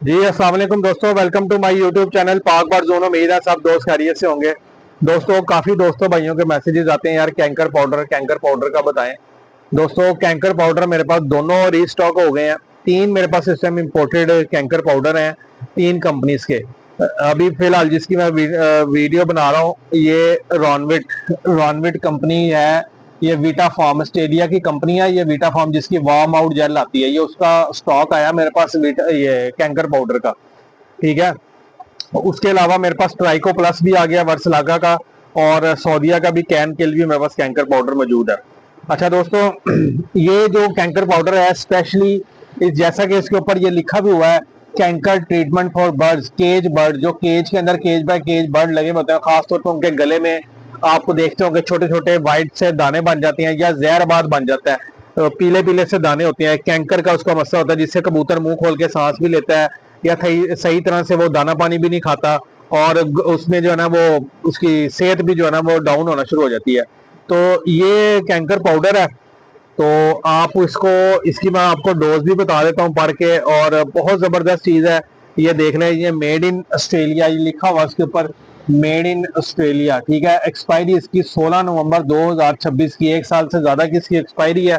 जी अस्सलाम वालेकुम दोस्तों, welcome to my YouTube channel Pak bar zone. उम्मीद है सब दोस्त खैरियत से होंगे। दोस्तों काफ़ी दोस्तों भाइयों के मैसेजेस आते हैं, यार कैंकर पाउडर का बताएं। दोस्तों कैंकर पाउडर मेरे पास दोनों रीस्टॉक हो गए हैं। तीन मेरे पास इस टाइम इम्पोर्टेड कैंकर पाउडर हैं, तीन कंपनीज के। अभी फिलहाल जिसकी मैं वीडियो बना रहा हूँ ये रॉनविट कंपनी है। ये वीटा फार्म ऑस्ट्रेलिया की कंपनी है। ये वीटा फार्म जिसकी वार्म आउट जेल आती है, ये उसका स्टॉक आया मेरे पास ये कैंकर पाउडर का। ठीक है। उसके अलावा मेरे पास ट्राइको प्लस भी आ गया वर्सलागा का, और सऊदिया का भी कैन किल भी मेरे पास कैंकर पाउडर मौजूद है। अच्छा दोस्तों, ये जो कैंकर पाउडर है स्पेशली जैसा कि इसके ऊपर ये लिखा भी हुआ है, cancer treatment for birds, cage bird, जो केज के अंदर केज बाय केज बर्ड लगे होते हैं, खासतौर पर उनके गले में आपको देखते होंगे छोटे छोटे व्हाइट से दाने बन जाते हैं या जहरबाद बन जाता है, तो पीले पीले से दाने होते हैं। कैंकर का उसका मसला होता है जिससे कबूतर मुंह खोल के सांस भी लेता है या सही तरह से वो दाना पानी भी नहीं खाता, और उसमें जो है ना वो उसकी सेहत भी जो है ना वो डाउन होना शुरू हो जाती है। तो ये कैंकर पाउडर है। तो आप इसको इसकी मैं आपको डोज भी बता देता हूँ पढ़ के, और बहुत ज़बरदस्त चीज़ है। ये देख लें, ये मेड इन ऑस्ट्रेलिया ये लिखा हुआ उसके ऊपर, मेड इन ऑस्ट्रेलिया। ठीक है। एक्सपायरी इसकी 16 नवंबर 2026 की, एक साल से ज़्यादा की इसकी एक्सपायरी है।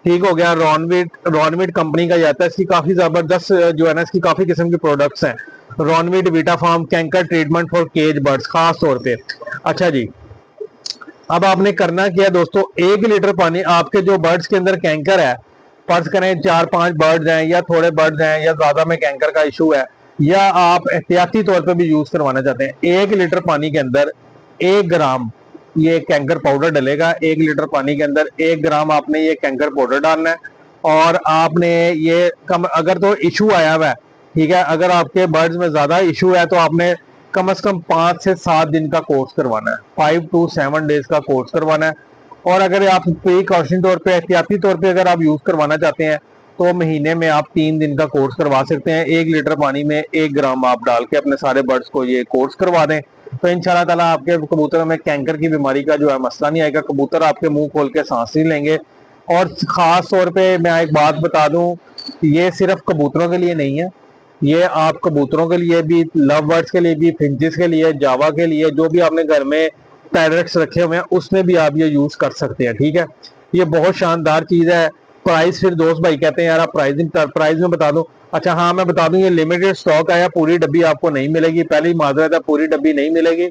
ठीक हो गया। रॉनविट कंपनी का जाता है। इसकी काफ़ी ज़बरदस्त जो है ना, इसकी काफ़ी किस्म के प्रोडक्ट्स हैं। रॉनविट वीटा फार्म canker treatment for cage birds खास तौर पे। अच्छा जी, अब आपने करना क्या है दोस्तों, 1 लीटर पानी, आपके जो बर्ड्स के अंदर कैंकर है, फर्ज करें 4-5 बर्ड्स हैं या थोड़े बर्ड्स हैं या ज्यादा में कैंकर का इशू है, या आप एहतियाती तौर पे भी यूज करवाना चाहते हैं, 1 लीटर पानी के अंदर 1 ग्राम ये कैंकर पाउडर डलेगा। 1 लीटर पानी के अंदर 1 ग्राम आपने ये कैंकर पाउडर डालना है। और आपने ये कम अगर तो इशू आया हुआ है, ठीक है, अगर आपके बर्ड्स में ज्यादा इशू है तो आपने कम से कम 5 से 7 दिन का कोर्स करवाना है, 5 to 7 डेज का कोर्स करवाना है। और अगर आप प्रिकॉशन तौर पे एहतियाती तौर पे अगर आप यूज करवाना चाहते हैं तो महीने में आप 3 दिन का कोर्स करवा सकते हैं। 1 लीटर पानी में 1 ग्राम आप डाल के अपने सारे बर्ड्स को ये कोर्स करवा दें, तो इंशाल्लाह ताला आपके कबूतरों में कैंकर की बीमारी का जो है मसला नहीं आएगा। कबूतर आपके मुंह खोल के सांस नहीं लेंगे। और खास तौर पे मैं एक बात बता दूं, ये सिर्फ कबूतरों के लिए नहीं है, ये आप कबूतरों के लिए भी, लव बर्ड्स के लिए भी, फिंचेस के लिए, जावा के लिए, जो भी आपने घर में पैरट्स रखे हुए हैं उसमें भी आप ये यूज कर सकते हैं। ठीक है। ये बहुत शानदार चीज है। प्राइस, फिर दोस्त भाई कहते हैं यार आप प्राइस में बता दो। अच्छा हाँ, मैं बता दूं, ये लिमिटेड स्टॉक आया, पूरी डब्बी आपको नहीं मिलेगी। पहले ही माजरत है, पूरी डब्बी नहीं मिलेगी।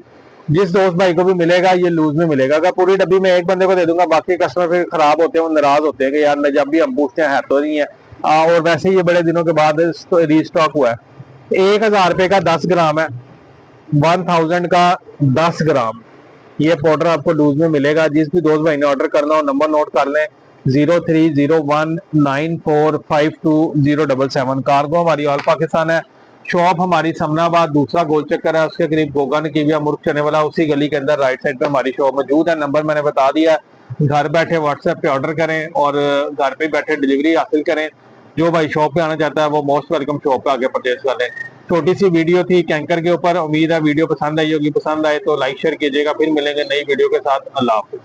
जिस दोस्त भाई को भी मिलेगा ये लूज में मिलेगा। अगर पूरी डब्बी में एक बंदे को दे दूंगा, बाकी कस्टमर फिर खराब होते हैं, वो नाराज होते हैं कि यार जब भी हम पूछते हैं है तो नहीं है। और वैसे ही ये बड़े दिनों के बाद रीस्टॉक हुआ है। 1,000 रुपए का 10 ग्राम है, 1000 का 10 ग्राम ये पाउडर आपको डोज में मिलेगा। जिस भी दोस्त भाई ने ऑर्डर करना हो नंबर नोट कर लें, 0301945207। कार्गो हमारी ऑल पाकिस्तान है। शॉप हमारी समनाबाद, दूसरा गोल चक्कर है, उसके करीब गोगा नकीबिया मुर्ख चने वाला, उसी गली के अंदर राइट साइड पे हमारी शॉप मौजूद है। नंबर मैंने बता दिया है। घर बैठे व्हाट्सएप पे ऑर्डर करें और घर पे बैठे डिलीवरी हासिल करें। जो भाई शॉप पे आना चाहता है वो मोस्ट वेलकम शॉप पे आके परचेज कर लें। छोटी सी वीडियो थी कैंकर के ऊपर, उम्मीद है वीडियो पसंद आई होगी। पसंद आए तो लाइक शेयर कीजिएगा। फिर मिलेंगे नई वीडियो के साथ। अल्लाह हाफिज।